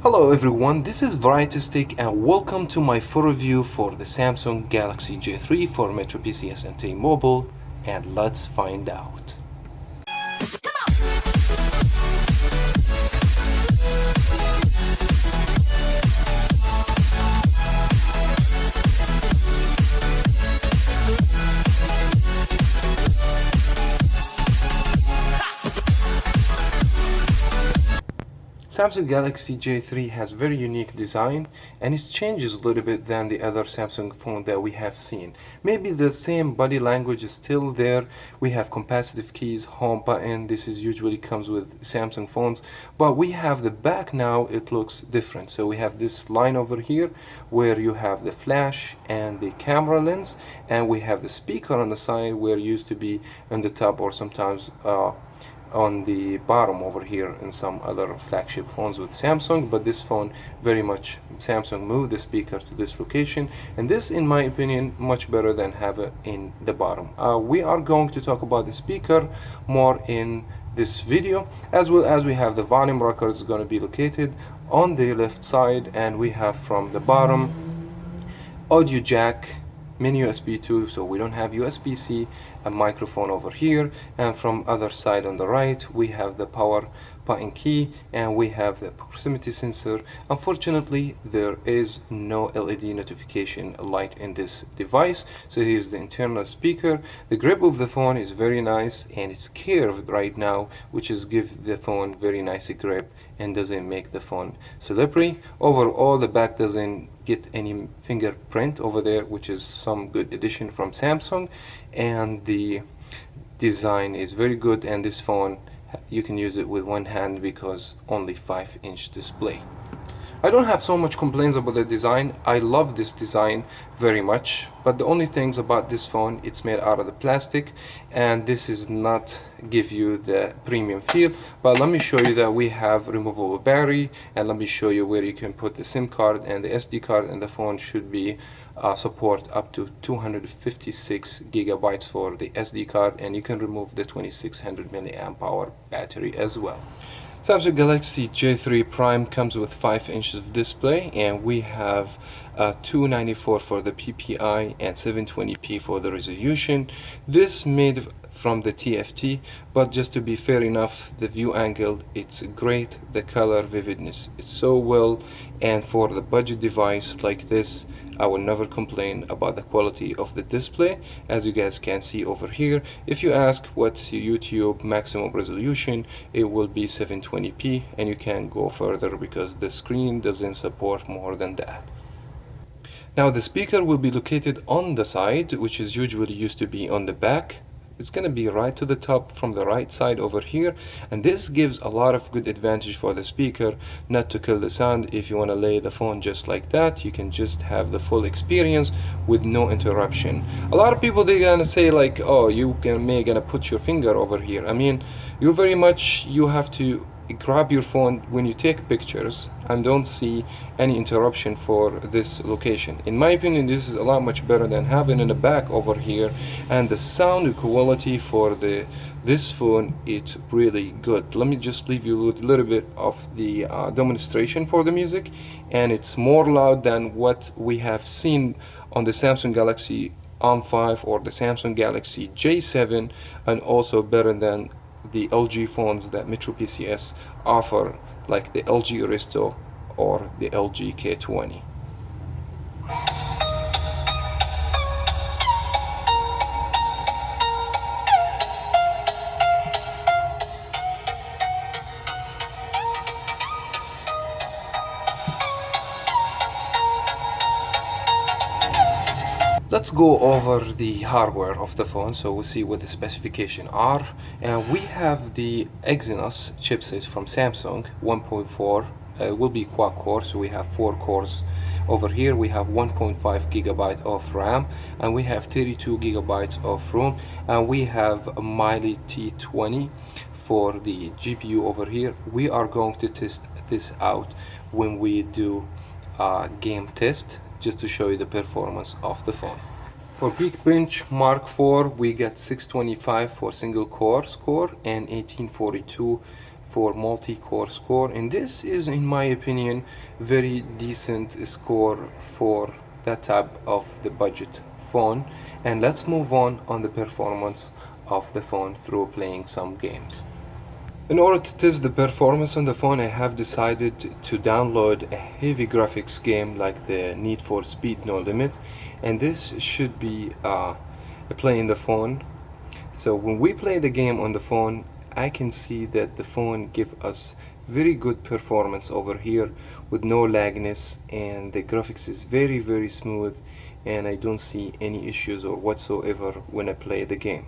Hello everyone, this is Varietistic and welcome to my full review for the Samsung Galaxy J3 for Metropcs and T-mobile, and let's find out. Samsung Galaxy J3 has very unique design and it changes a little bit than the other Samsung phone that we have seen. Maybe the same body language is still there. We have capacitive keys, home button. This is usually comes with Samsung phones, but we have the back now. It looks different. So we have this line over here where you have the flash and the camera lens, and we have the speaker on the side where it used to be on the top or sometimes on the bottom over here in some other flagship phones with Samsung. But this phone very much Samsung moved the speaker to this location, and this in my opinion much better than have it in the bottom. We are going to talk about the speaker more in this video, as well as we have the volume rocker is going to be located on the left side, and we have from the bottom audio jack, mini USB 2, so we don't have USB-C, a microphone over here, and from other side on the right we have the power button key, and we have the proximity sensor. Unfortunately there is no LED notification light in this device. So here's the internal speaker. The grip of the phone is very nice and it's curved right now, which is give the phone very nice grip and doesn't make the phone slippery. Overall the back doesn't get any fingerprint over there, which is some good addition from Samsung, and the design is very good, and this phone you can use it with one hand because only 5-inch display. I don't have so much complaints about the design. I love this design very much, but the only things about this phone, it's made out of the plastic, and this is not give you the premium feel. But let me show you that we have removable battery, and let me show you where you can put the SIM card and the SD card, and the phone should be support up to 256 gigabytes for the SD card, and you can remove the 2600 milliamp hour battery as well. Samsung Galaxy J3 Prime comes with 5 inches of display, and we have 294 for the PPI and 720p for the resolution. This made from the TFT, but just to be fair enough, the view angle it's great, the color vividness it's so well, and for the budget device like this I will never complain about the quality of the display. As you guys can see over here, if you ask what's your YouTube maximum resolution, it will be 720p, and you can go further because the screen doesn't support more than that. Now the speaker will be located on the side, which is usually used to be on the back. It's going to be right to the top from the right side over here, and this gives a lot of good advantage for the speaker not to kill the sound. If you want to lay the phone just like that, you can just have the full experience with no interruption. A lot of people, they're gonna say like, oh, you may gonna put your finger over here. I mean, you have to grab your phone when you take pictures, and don't see any interruption for this location. In my opinion, this is a lot much better than having in the back over here, and the sound quality for this phone, it's really good. Let me just leave you with a little bit of the demonstration for the music, and it's more loud than what we have seen on the Samsung Galaxy On5 or the Samsung Galaxy J7, and also better than the LG phones that Metropcs offer, like the LG Aristo or the LG K20. Let's go over the hardware of the phone, so we'll see what the specifications are. And we have the Exynos chipset from Samsung 1.4. Will be quad core, so we have 4 cores over here. We have 1.5 gigabyte of RAM, and we have 32 gigabytes of ROM, and we have a Mali T20 for the GPU over here. We are going to test this out when we do a game test, just to show you the performance of the phone. For Geekbench Mark 4, we get 625 for single core score and 1842 for multi-core score, and this is, in my opinion, very decent score for that type of the budget phone. And let's move on the performance of the phone through playing some games. In order to test the performance on the phone, I have decided to download a heavy graphics game like the Need for Speed No Limit, and this should be playing the phone. So when we play the game on the phone, I can see that the phone gives us very good performance over here with no lagness, and the graphics is very smooth, and I don't see any issues or whatsoever when I play the game.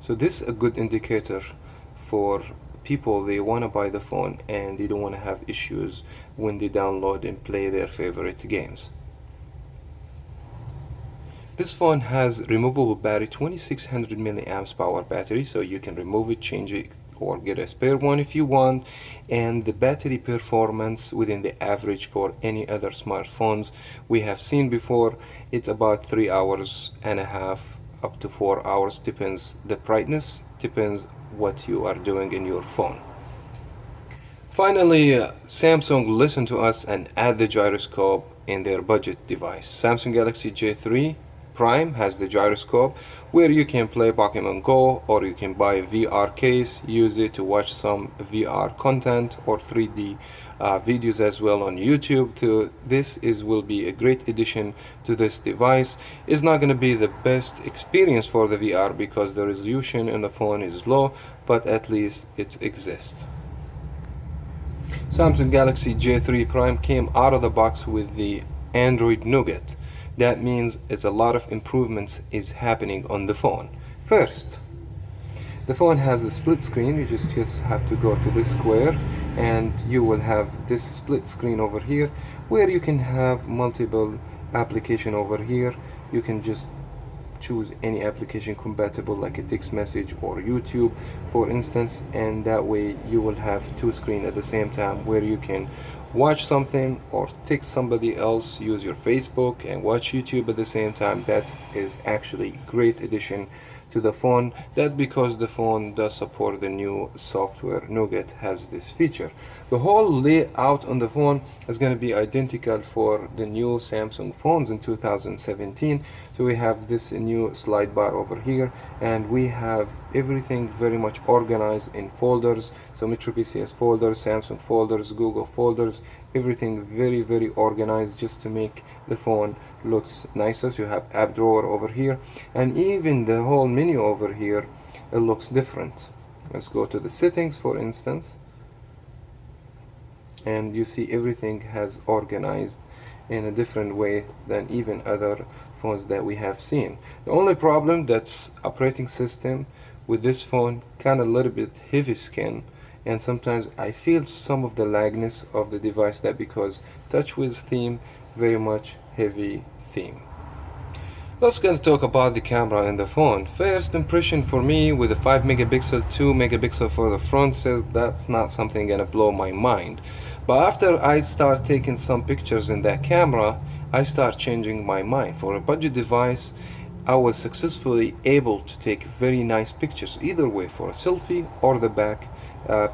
So this is a good indicator for people they want to buy the phone and they don't want to have issues when they download and play their favorite games. This phone has removable battery, 2600 milliamps power battery, so you can remove it, change it, or get a spare one if you want. And the battery performance within the average for any other smartphones we have seen before, it's about 3.5 hours up to 4 hours, depends the brightness, depends what you are doing in your phone. Finally, Samsung listened to us and add the gyroscope in their budget device. Samsung Galaxy J3 Prime has the gyroscope where you can play Pokemon Go, or you can buy a VR case, use it to watch some VR content or 3D videos as well on YouTube. This will be a great addition to this device. It's not going to be the best experience for the VR because the resolution in the phone is low, but at least it exists. Samsung Galaxy J3 Prime came out of the box with the Android Nougat. That means it's a lot of improvements is happening on the phone. First, the phone has a split screen. You just have to go to this square and you will have this split screen over here where you can have multiple application over here. You can just choose any application compatible like a text message or YouTube, for instance, and that way you will have two screens at the same time where you can watch something or text somebody else, use your Facebook and watch YouTube at the same time. That is actually great addition to the phone. That because the phone does support the new software. Nougat has this feature. The whole layout on the phone is going to be identical for the new Samsung phones in 2017. So we have this new slide bar over here, and we have everything very much organized in folders. So Metropcs has folders, Samsung folders, Google folders, everything very organized just to make the phone looks nicer. So you have app drawer over here, and even the whole menu over here, it looks different. Let's go to the settings, for instance, and you see everything has organized in a different way than even other phones that we have seen. The only problem that's operating system with this phone kind of a little bit heavy skin, and sometimes I feel some of the lagness of the device, that because TouchWiz theme very much heavy theme. Let's gonna talk about the camera in the phone. First impression for me with the 5 megapixel, 2 megapixel for the front, says that's not something gonna blow my mind. But after I start taking some pictures in that camera, I start changing my mind. For a budget device, I was successfully able to take very nice pictures, either way, for a selfie or the back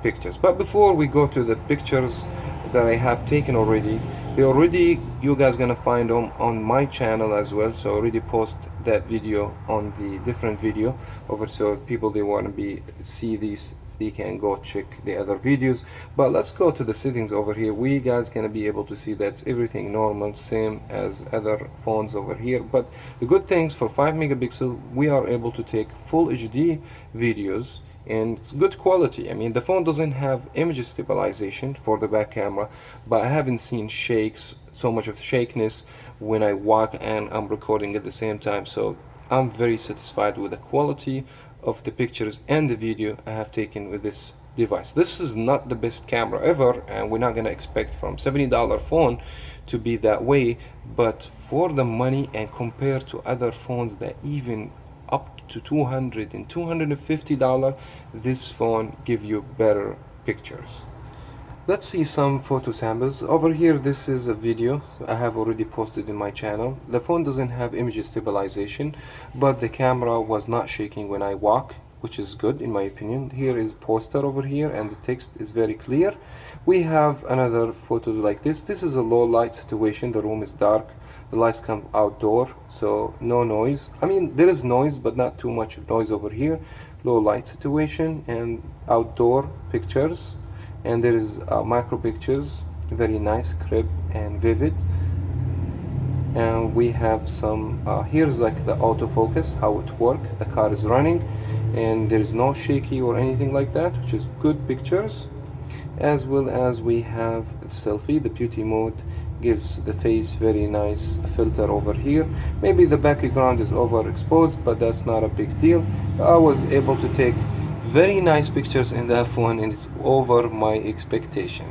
pictures. But before we go to the pictures that I have taken already, you guys gonna find them on my channel as well. So I already post that video on the different video over, so if people they want to see these, they can go check the other videos. But let's go to the settings over here. We guys gonna be able to see that everything normal, same as other phones over here. But the good things, for 5 megapixel we are able to take full HD videos, and it's good quality. I mean, the phone doesn't have image stabilization for the back camera, but I haven't seen so much of shakiness when I walk and I'm recording at the same time. So I'm very satisfied with the quality of the pictures and the video I have taken with this device. This is not the best camera ever, and we're not gonna expect from $70 phone to be that way, but for the money and compared to other phones that even up to $200 and $250, this phone give you better pictures. Let's see some photo samples. Over here, this is a video I have already posted in my channel. The phone doesn't have image stabilization, but the camera was not shaking when I walk which is good in my opinion. Here is poster over here, and the text is very clear. We have another photos like this. This is a low light situation. The room is dark. The lights come outdoor, so no noise. I mean, there is noise, but not too much noise over here. Low light situation and outdoor pictures. And there is micro pictures, very nice, crisp and vivid. And we have some here's like the autofocus, how it works. The car is running and there is no shaky or anything like that, which is good pictures. As well as we have selfie. The beauty mode gives the face very nice filter over here. Maybe the background is overexposed, but that's not a big deal. I was able to take very nice pictures in the F1 and it's over my expectation.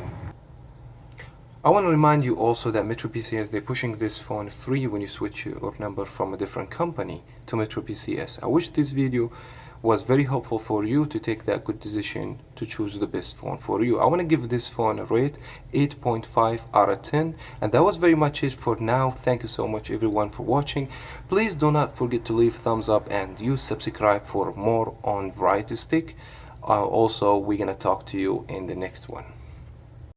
I want to remind you also that Metropcs, they're pushing this phone free when you switch your number from a different company to Metropcs. I wish this video was very helpful for you to take that good decision to choose the best phone for you. I want to give this phone a rate 8.5 out of 10, and that was very much it for now. Thank you so much everyone for watching. Please do not forget to leave thumbs up and you subscribe for more on Variety Stick. Also, we're gonna talk to you in the next one.